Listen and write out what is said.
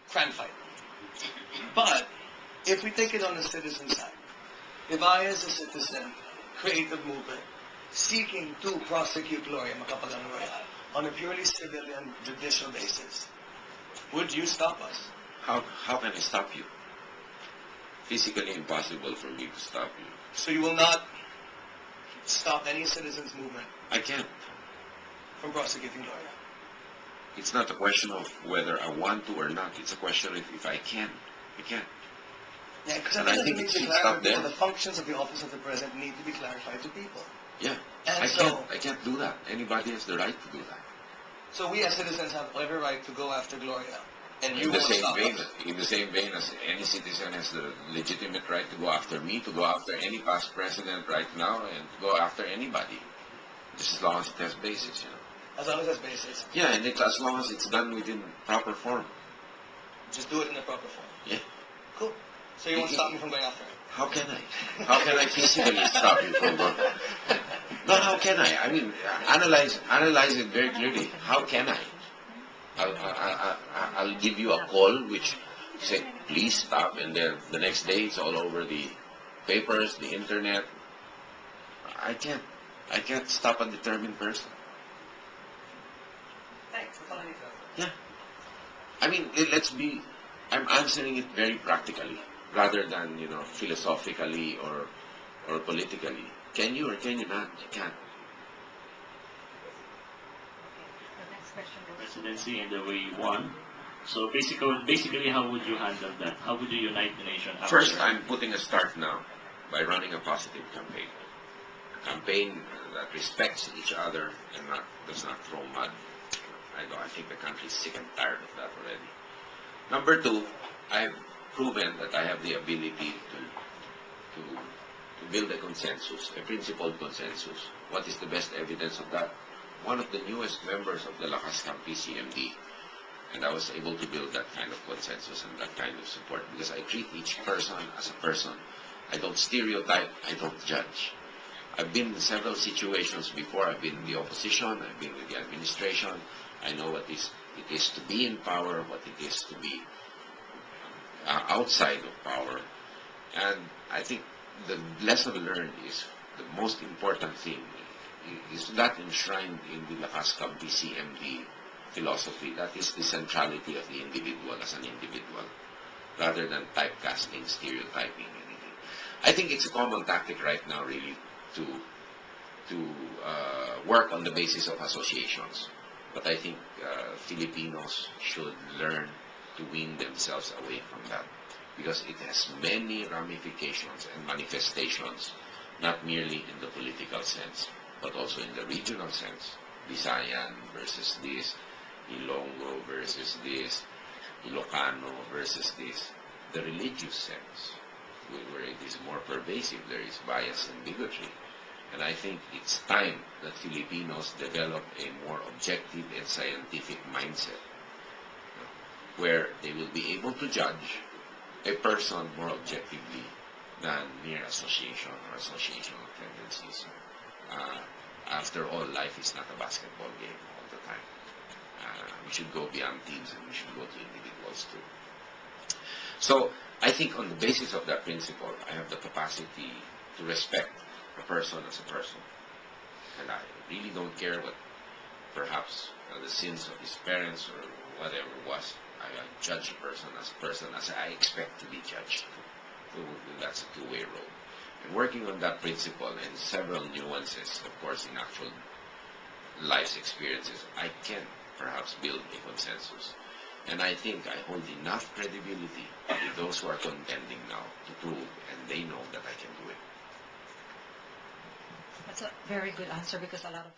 fan fight. But if we take it on the citizen side, if I as a citizen create a movement seeking to prosecute Gloria Macapagal Royal on a purely civilian judicial basis, would you stop us? How can I stop you? Physically impossible for me to stop you. So you will not stop any citizens' movement I can't. from prosecuting Gloria? It's not a question of whether I want to or not. It's a question of if I can. I can't. Yeah, because And I think it should stop there. The functions of the office of the president need to be clarified to people. Yeah. And I can't do that. Anybody has the right to do that. So we as citizens have every right to go after Gloria. And you In the won't same stop vein, us. in the same vein as any citizen has the legitimate right to go after me, to go after any past president right now, and to go after anybody. Just as long as it has basis, you know. As long as there's basis. Yeah, and as long as it's done within proper form. Just do it in the proper form. Yeah. Cool. So you won't stop me from going after her? How can I? How can I physically stop you from going? No, how can I? I mean, analyze it very clearly. How can I? I'll give you a call which say, please stop, and then the next day it's all over the papers, the internet. I can't stop a determined person. Thanks. That's all I need to know. Yeah. I mean, I'm answering it very practically, rather than, philosophically or politically. Can you or can you not? You can't. Presidency and the way you won. So basically, how would you handle that? How would you unite the nation? First, I'm putting a start now by running a positive campaign. A campaign that respects each other and does not throw mud. I think the country is sick and tired of that already. Number two, I've proven that I have the ability to build a consensus, a principled consensus. What is the best evidence of that? One of the newest members of the Lakas Kampi CMD, and I was able to build that kind of consensus and that kind of support because I treat each person as a person. I don't stereotype, I don't judge. I've been in several situations before. I've been in the opposition, I've been with the administration. I know what it is to be in power, what it is to be outside of power. And I think the lesson learned is the most important thing is that enshrined in the Lakas Kampi CMD philosophy. That is the centrality of the individual as an individual, rather than typecasting, stereotyping, anything. I think it's a common tactic right now, really, to work on the basis of associations. But I think Filipinos should learn to wean themselves away from that, because it has many ramifications and manifestations, not merely in the political sense, but also in the regional sense. Visayan versus this, Ilonggo versus this, Ilocano versus this. The religious sense, where it is more pervasive, there is bias and bigotry. And I think it's time that Filipinos develop a more objective and scientific mindset, where they will be able to judge a person more objectively than mere association or associational tendencies. After all, life is not a basketball game all the time. We should go beyond teams and we should go to individuals too. So I think on the basis of that principle, I have the capacity to respect a person as a person. And I really don't care what perhaps the sins of his parents or whatever was. I judge a person as I expect to be judged. So that's a two-way road. And working on that principle and several nuances, of course, in actual life's experiences, I can perhaps build a consensus. And I think I hold enough credibility with those who are contending now to prove, and they know that I can do it. That's a very good answer because a lot of